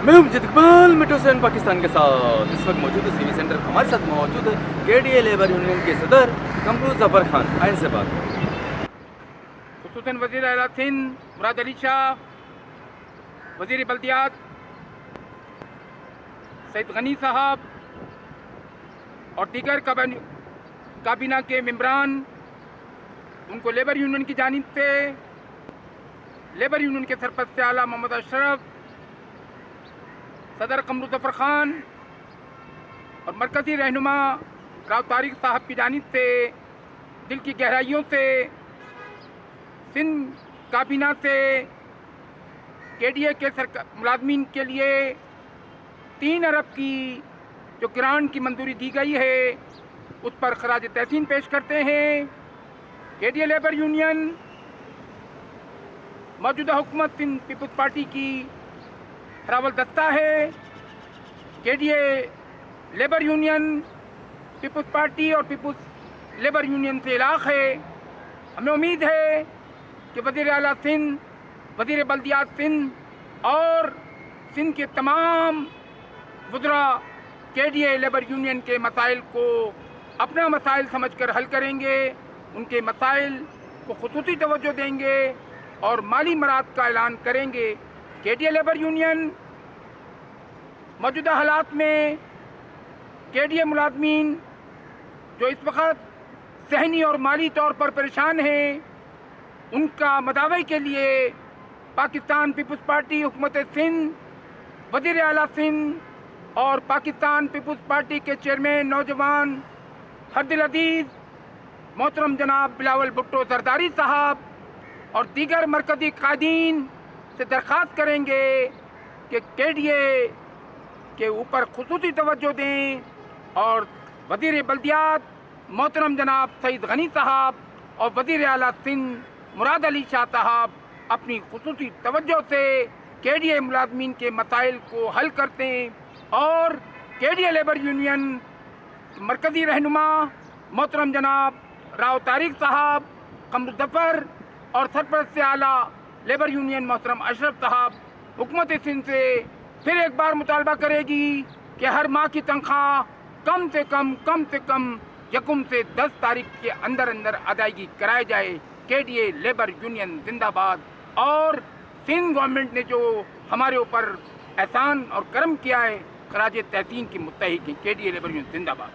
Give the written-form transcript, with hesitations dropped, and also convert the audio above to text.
میں ہوں مجید اقبال میٹرو سین پاکستان کے ساتھ اس وقت موجود ہے سی وی سینٹر. ہمارے ساتھ موجود ہے K D A labour union کے صدر قمر ظفر خان. آئین سے بات کریں. خصوصاً وزیر اعلیٰ سندھ مراد علی شاہ، وزیر بلدیات سعید غنی صاحب اور دیگر کابینہ کے ممبران، ان کو لیبر یونین کی جانب سے لیبر یونین کے سرپرست اعلیٰ محمد اشرف، صدر قمر ظفر خان اور مرکزی رہنما راؤ طارق صاحب کی جانب سے دل کی گہرائیوں سے سندھ کابینہ سے کے ڈی اے کے ملازمین کے لیے 3 ارب کی جو گرانٹ کی منظوری دی گئی ہے اس پر خراج تحسین پیش کرتے ہیں. کے ڈی اے لیبر یونین موجودہ حکومت سندھ پیپلز پارٹی کی ہراول دستہ ہے. K D A labour union peoples party اور پیپلز لیبر یونین سے علاق ہے. ہمیں امید ہے کہ وزیر اعلیٰ سندھ، وزیر بلدیات سندھ اور سندھ کے تمام وزراء کے ڈی اے لیبر یونین کے مسائل کو اپنا مسائل سمجھ کر حل کریں گے، ان کے مسائل کو خصوصی توجہ دیں گے اور مالی مراعات کا اعلان کریں گے. کے ڈی اے لیبر یونین موجودہ حالات میں کے ڈی اے ملازمین جو اس وقت ذہنی اور مالی طور پر پریشان ہیں، ان کا مداوع کے لیے پاکستان پیپلز پارٹی، حکومت سندھ، وزیر اعلیٰ سندھ اور پاکستان پیپلز پارٹی کے چیئرمین نوجوان ہردل عزیز محترم جناب بلاول بھٹو زرداری صاحب اور دیگر مرکزی قائدین سے درخواست کریں گے کہ کے ڈی اے کے اوپر خصوصی توجہ دیں اور وزیر بلدیات محترم جناب سعید غنی صاحب اور وزیر اعلیٰ سندھ مراد علی شاہ صاحب اپنی خصوصی توجہ سے کے ڈی اے ملازمین کے مسائل کو حل کرتے ہیں. اور کے ڈی اے لیبر یونین مرکزی رہنما محترم جناب راؤ طارق صاحب، قمر ظفر اور سرپرست اعلیٰ لیبر یونین محترم اشرف صاحب حکومت سندھ سے پھر ایک بار مطالبہ کرے گی کہ ہر ماہ کی تنخواہ کم سے کم 1 سے 10 تاریخ کے اندر ادائیگی کرائی جائے. کے ڈی اے لیبر یونین زندہ باد. اور سندھ گورنمنٹ نے جو ہمارے اوپر احسان اور کرم کیا ہے، خراج تحسین کی مستحق ہیں. کے ڈی اے لیبر یونین زندہ باد.